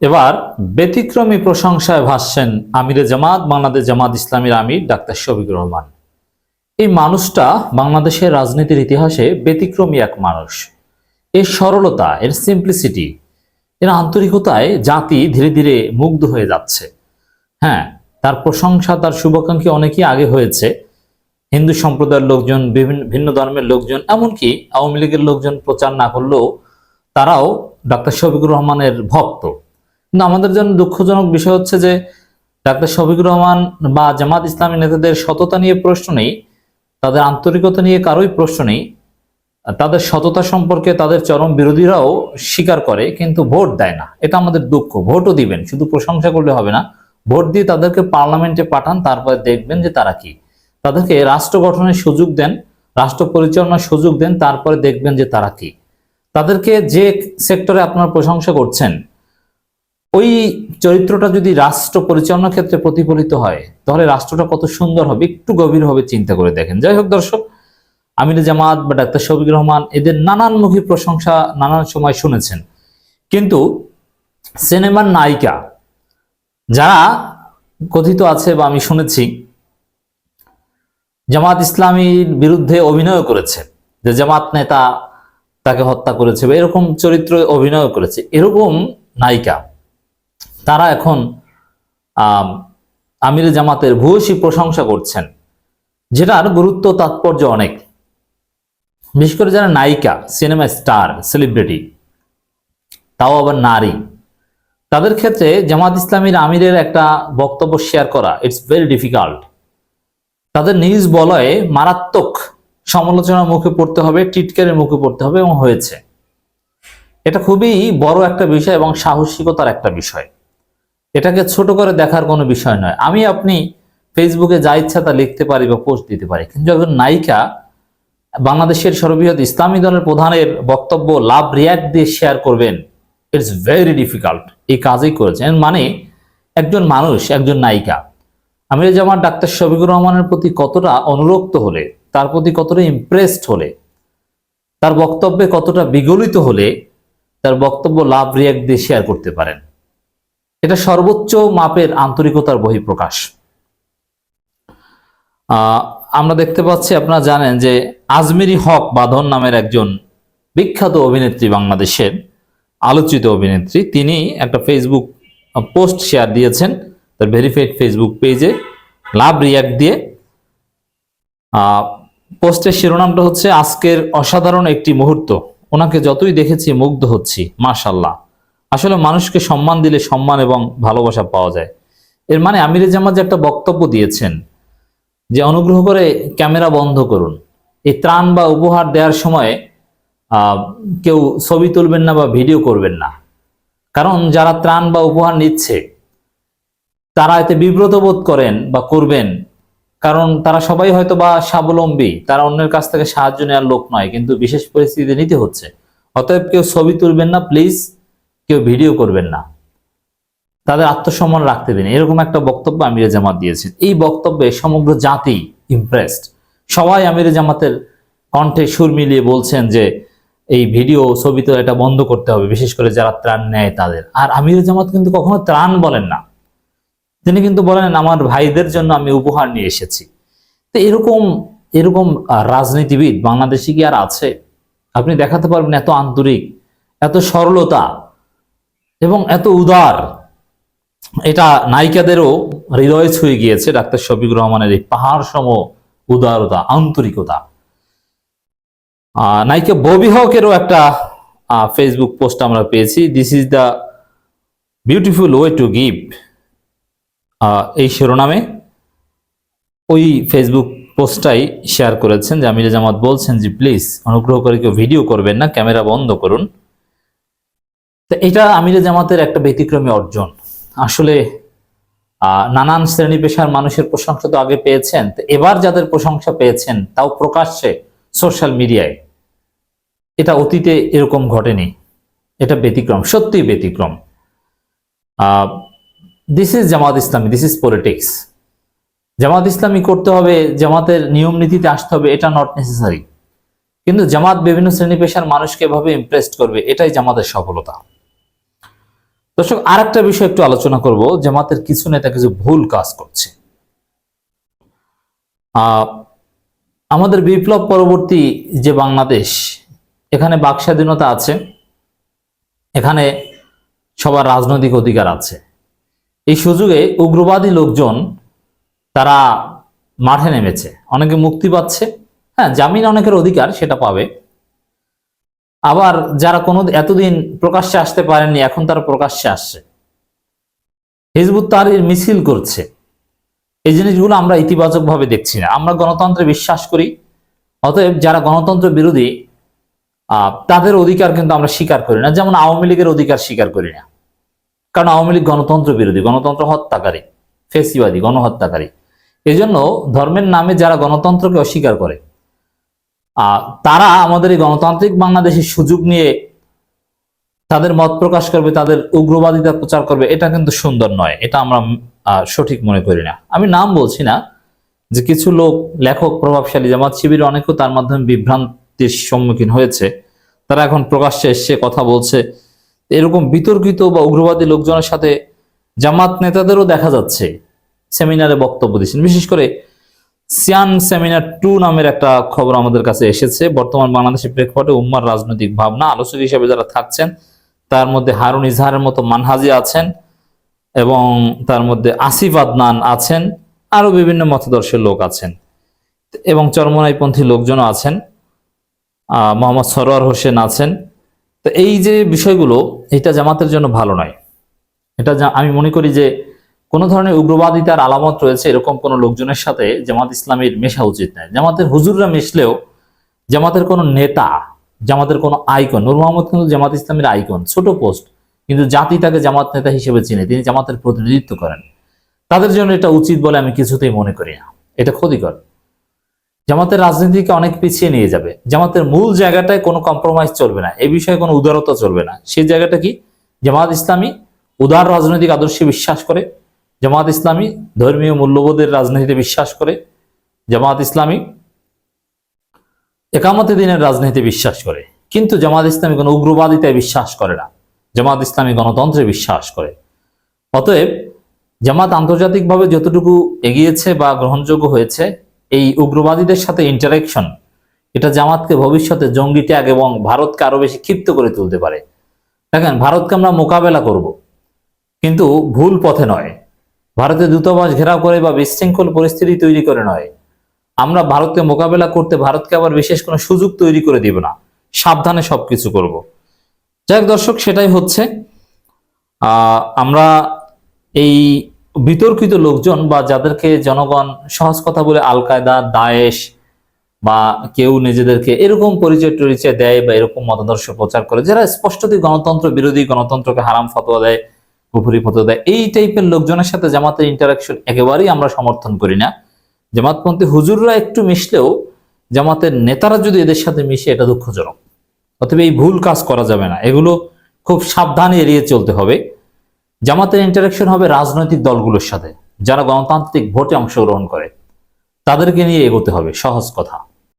এবার ব্যতিক্রমী প্রশংসায় ভাসছেন আমিরে জামাত, বাংলাদেশ জামাত ইসলামীর আমির ডাক্তার শফিকুর রহমান। এই মানুষটা বাংলাদেশের রাজনীতির ইতিহাসে ব্যতিক্রমী এক মানুষ। এর সরলতা, এর সিম্পলিসিটি, এর আন্তরিকতায় জাতি ধীরে ধীরে মুগ্ধ হয়ে যাচ্ছে। হ্যাঁ, তার প্রশংসা, তার শুভাকাঙ্ক্ষী অনেকেই আগে হয়েছে। হিন্দু সম্প্রদায়ের লোকজন, ভিন্ন ধর্মের লোকজন, এমনকি আওয়ামী লীগের লোকজন প্রচার না করলেও তারাও ডাক্তার শফিকুর রহমানের ভক্ত। কিন্তু আমাদের জন্য দুঃখজনক বিষয় হচ্ছে যে ডাক্তার শফিকুর রহমান বা জামাত ইসলামী নেতাদের সততা নিয়ে প্রশ্ন নেই, তাদের আন্তরিকতা নিয়ে কারোই প্রশ্ন নেই। তাদের সততা সম্পর্কে তাদের চরম বিরোধীরাও স্বীকার করে, কিন্তু ভোট দেয় না। এটা আমাদের দুঃখ। ভোটও দিবেন, শুধু প্রশংসা করলে হবে না। ভোট দিয়ে তাদেরকে পার্লামেন্টে পাঠান, তারপরে দেখবেন যে তারা কি। তাদেরকে রাষ্ট্র গঠনের সুযোগ দেন, রাষ্ট্র পরিচালনার সুযোগ দেন, তারপরে দেখবেন যে তারা কি। তাদেরকে যে সেক্টরে আপনারা প্রশংসা করছেন, ওই চরিত্রটা যদি রাষ্ট্র পরিচালনার ক্ষেত্রে প্রতিফলিত হয়, তাহলে রাষ্ট্রটা কত সুন্দর হবে একটু গভীরভাবে চিন্তা করে দেখেন। যাই হোক দর্শক, আমিরে জামাত বা ডাক্তার শফিকুর রহমান এদের নানানমুখী প্রশংসা নানান সময় শুনেছেন, কিন্তু সিনেমার নায়িকা যারা কথিত আছে বা আমি শুনেছি জামাত ইসলামীর বিরুদ্ধে অভিনয় করেছে, যে জামাত নেতা তাকে হত্যা করেছে বা এরকম চরিত্র অভিনয় করেছে, এরকম নায়িকা তারা এখন আমিরে জামাতের ভূয়সী প্রশংসা করছেন, যেটার গুরুত্ব তাৎপর্য অনেক। বিশেষ করে যারা নায়িকা, সিনেমা স্টার, সেলিব্রিটি, তাও আবার নারী, তাদের ক্ষেত্রে জামাত ইসলামীর আমিরের একটা বক্তব্য শেয়ার করা ইটস ভেরি ডিফিকাল্ট। তাদের নিজ বলয়ে মারাত্মক সমালোচনার মুখে পড়তে হবে, টিটকারের মুখে পড়তে হবে, এবং হয়েছে। এটা খুবই বড় একটা বিষয় এবং সাহসিকতার একটা বিষয়। এটাকে ছোট করে দেখার কোনো বিষয় নয়। আমি আপনি ফেসবুকে যা ইচ্ছা তা লিখতে পারি বা পোস্ট দিতে পারি, কিন্তু একজন নায়িকা বাংলাদেশের সর্ববৃহৎ ইসলামী দলের প্রধানের বক্তব্য লাভ রিয়াক্ট দিয়ে শেয়ার করবেন, ইটস ভেরি ডিফিকাল্ট। এই কাজই করেছেন, মানে একজন মানুষ, একজন নায়িকা আমিরে জামাত ডাক্তার শফিকুর রহমানের প্রতি কতটা অনুরক্ত হলে, তার প্রতি কতটা ইমপ্রেসড হলে, তার বক্তব্যে কতটা বিগলিত হলে তার বক্তব্য লাভ রিয়াক্ট দিয়ে শেয়ার করতে পারেন, এটা সর্বোচ্চ মাপের আন্তরিকতার বহিঃপ্রকাশ। আমরা দেখতে পাচ্ছি, আপনারা জানেন যে আজমেরি হক বাঁধন নামের একজন বিখ্যাত অভিনেত্রী, বাংলাদেশের আলোচিত অভিনেত্রী, তিনি একটা ফেসবুক পোস্ট শেয়ার দিয়েছেন তার ভেরিফাইড ফেসবুক পেজে লাভ রিয়াক্ট দিয়ে। পোস্টের শিরোনামটা হচ্ছে আজকের অসাধারণ একটি মুহূর্ত, ওনাকে যতই দেখেছি মুগ্ধ হচ্ছি, মাশাআল্লাহ। আসলে মানুষকে সম্মান দিলে সম্মান এবং ভালোবাসা পাওয়া যায়। এর মানে আমিরে জামাত যে একটা বক্তব্য দিয়েছেন যে অনুগ্রহ করে ক্যামেরা বন্ধ করুন, এই ত্রাণ বা উপহার দেওয়ার সময় কেউ ছবি তুলবেন না বা ভিডিও করবেন না, কারণ যারা ত্রাণ বা উপহার নিচ্ছে তারা এতে বিব্রত বোধ করেন বা করবেন, কারণ তারা সবাই হয়তো বা স্বাবলম্বী, তারা অন্যের কাছ থেকে সাহায্য নেওয়ার লোক নয়, কিন্তু বিশেষ পরিস্থিতিতে নিতে হচ্ছে। অতএব কেউ ছবি তুলবেন না প্লিজ, কেউ ভিডিও করবেন না, তাদের আত্মসম্মান রাখতে দিন, এরকম একটা বক্তব্য আমিরে জামাত দিয়েছেন। এই বক্তব্যে সমগ্র জাতি ইমপ্রেসড। সবাই আমিরে জামাতের কণ্ঠে সুর মিলিয়ে বলছেন যে এই ভিডিও, ছবি তো এটা বন্ধ করতে হবে, বিশেষ করে যারা ত্রাণ নেয় তাদের। আর আমিরে জামাত কিন্তু কখনো ত্রাণ বলেন না, তিনি কিন্তু বলেন আমার ভাইদের জন্য আমি উপহার নিয়ে এসেছি। তো এরকম এরকম রাজনীতিবিদ বাংলাদেশে কি আর আছে? আপনি দেখাতে পারবেন এত আন্তরিক, এত সরলতা এবং এত উদার? এটা নায়িকাদেরও হৃদয়ে ছুঁয়ে গিয়েছে ডাক্তার শফিকুর রহমানের এই পাহাড় সম উদারতা, আন্তরিকতা। নায়িকা ববি হকেরও একটা ফেসবুক পোস্ট আমরা পেয়েছি, this is the beautiful way to give, এই শিরোনামে ওই ফেসবুক পোস্টটাই শেয়ার করেছেন যে আমিরে জামাত বলছেন যে প্লিজ অনুগ্রহ করে কেউ ভিডিও করবেন না, ক্যামেরা বন্ধ করুন। তো এটা আমিরে জামাতের একটা ব্যতিক্রমী অর্জন। আসলে নানান শ্রেণী পেশার মানুষের প্রশংসা তো আগে পেয়েছেন, তো এবার যাদের প্রশংসা পেয়েছেন তাও প্রকাশ্যে সোশ্যাল মিডিয়ায়, এটা অতীতে এরকম ঘটেনি। এটা ব্যতিক্রম, সত্যিই ব্যতিক্রম। This is Jamaat Islami, this is politics. Jamaat Islami করতে হবে, জামাতের নিয়ম নীতিতে আসতে হবে, এটা নট নেসেসারি, কিন্তু জামাত বিভিন্ন শ্রেণী পেশার মানুষকে এভাবে ইমপ্রেসড করবে, এটাই জামাতের সফলতা। দর্শক, আরেকটা বিষয় একটু আলোচনা করব। জামাতের কিছু নেতা কিছু ভুল কাজ করছে। আমাদের বিপ্লব পরবর্তী যে বাংলাদেশ, এখানে বাক স্বাধীনতা আছে, এখানে সবার রাজনৈতিক অধিকার আছে। এই সুযোগে উগ্রবাদী লোকজন তারা মাঠে নেমেছে, অনেকে মুক্তি পাচ্ছে। হ্যাঁ, জামিন অনেকের অধিকার, সেটা পাবে। আবার যারা কোনো এতদিন প্রকাশ্যে আসতে পারেননি, এখন তারা প্রকাশ্যে আসছে, হিজবুত তাহরীর মিছিল করছে। এই জিনিসগুলো আমরা ইতিবাচক ভাবে দেখছি না। আমরা গণতন্ত্রে বিশ্বাস করি, অতএব যারা গণতন্ত্র বিরোধী তাদের অধিকার কিন্তু আমরা স্বীকার করি না। যেমন আওয়ামী লীগের অধিকার স্বীকার করি না, কারণ আওয়ামী লীগ গণতন্ত্র বিরোধী, গণতন্ত্র হত্যাকারী, ফেসিবাদী, গণহত্যাকারী। এই জন্য ধর্মের নামে যারা গণতন্ত্রকে অস্বীকার করে তারা আমাদের এই গণতান্ত্রিক বাংলাদেশের সুযোগ নিয়ে তাদের মত প্রকাশ করবে, তাদের উগ্রবাদিতা প্রচার করবে, এটা কিন্তু সুন্দর নয়। এটা আমরা সঠিক মনে করি না। আমি নাম বলছি না, যে কিছু লোক, লেখক, প্রভাবশালী জামাত শিবির অনেকেও তার মাধ্যমে বিভ্রান্তির সম্মুখীন হয়েছে। তারা এখন প্রকাশ্যে এসে কথা বলছে। এরকম বিতর্কিত বা উগ্রবাদী লোকজনের সাথে জামাত নেতাদেরও দেখা যাচ্ছে সেমিনারে বক্তব্য দিচ্ছেন। বিশেষ করে সিয়ান সেমিনার 2 নামের একটা খবর আমাদের কাছে এসেছে। বর্তমান বাংলাদেশের প্রেক্ষাপটে উম্মার রাজনৈতিক ভাবনা, আলোচক হিসেবে যারা থাকছেন তার মধ্যে হারুন ইজহারের মতো মানহাজি আছেন, এবং তার মধ্যে আসিফ আদনান আছেন, আরো বিভিন্ন মতাদর্শের লোক আছেন, এবং চরমনাইপন্থী লোকজনও আছেন, মোহাম্মদ সরোয়ার হোসেন আছেন। তো এই যে বিষয়গুলো, এটা জামাতের জন্য ভালো নয়। এটা আমি মনে করি যে কোনো ধরনের উগ্রবাদিতার আলামত রয়েছে এরকম কোনো লোকজনের সাথে জামাত ইসলামীর মেশা উচিত নয়। জামাতের হুজুররা মিশলেও জামাতের কোনো নেতা, জামাতের কোনো আইকন, নূর মোহাম্মদ কিন্তু জামাত ইসলামের আইকন, ছোট পোস্ট, কিন্তু জাতি তাকে জামাত নেতা হিসেবে চিনে, তিনি জামাতের প্রতিনিধিত্ব করেন। তাদের জন্য এটা উচিত বলে আমি কিছুতেই মনে করি না। এটা ক্ষতিকর, জামাতের রাজনীতিকে অনেক পিছিয়ে নিয়ে যাবে। জামাতের মূল জায়গাটায় কোনো কম্প্রোমাইজ চলবে না, এই বিষয়ে কোনো উদারতা চলবে না। সেই জায়গাটা কি? জামাত ইসলামী উদার রাজনৈতিক আদর্শে বিশ্বাস করে, জামাত ইসলামী ধর্মীয় মূল্যবোধের রাজনীতিতে বিশ্বাস করে, জামাত ইসলামী একামতে দিনের রাজনীতিতে বিশ্বাস করে। কিন্তু জামাত ইসলামী কোনো উগ্রবাদিতায় বিশ্বাস করে না, জামাত ইসলামী গণতন্ত্রে বিশ্বাস করে। অতএব জামাত আন্তর্জাতিকভাবে যতটুকু এগিয়েছে বা গ্রহণযোগ্য হয়েছে, এই উগ্রবাদীদের সাথে ইন্টারাকশন, এটা জামাতকে ভবিষ্যতে জঙ্গি ট্যাগ এবং ভারতকে আরো বেশি ক্ষিপ্ত করে তুলতে পারে। দেখেন, ভারতকে আমরা মোকাবেলা করব, কিন্তু ভুল পথে নয়, ভারতের দূতাবাস ঘেরাও করে বা বিশৃঙ্খল পরিস্থিতি তৈরি করে নয়। আমরা ভারতকে মোকাবেলা করতে ভারতকে আবার বিশেষ কোনো সুযোগ তৈরি করে দিব না, সাবধানে সবকিছু করব। যাই হোক দর্শক, সেটাই হচ্ছে। আমরা এই বিতর্কিত লোকজন বা যাদেরকে জনগণ সহজ কথা বলে আল কায়দা, দায়েশ বা কেউ নিজেদেরকে এরকম পরিচয় টরিচয় দেয় বা এরকম মতাদর্শ প্রচার করে, যারা স্পষ্টতই গণতন্ত্র বিরোধী, গণতন্ত্রকে হারাম ফতোয়া দেয়, কুফরি ফতোয়া দেয়, এই টাইপের লোকজনের সাথে জামাতের ইন্টারাকশন একেবারেই আমরা সমর্থন করি না। জামাতপন্থী হুজুররা একটু মিশলেও জামাতের নেতারা যদি এদের সাথে মিশে, এটা দুঃখজনক। অতএব এই ভুল কাজ করা যাবে না, এগুলো খুব সাবধানে এড়িয়ে চলতে হবে। জামাতের ইন্টারাকশন হবে রাজনৈতিক দলগুলোর সাথে, যারা গণতান্ত্রিক ভোটে অংশগ্রহণ করে, তাদেরকে নিয়ে এগোতে হবে, সহজ কথা।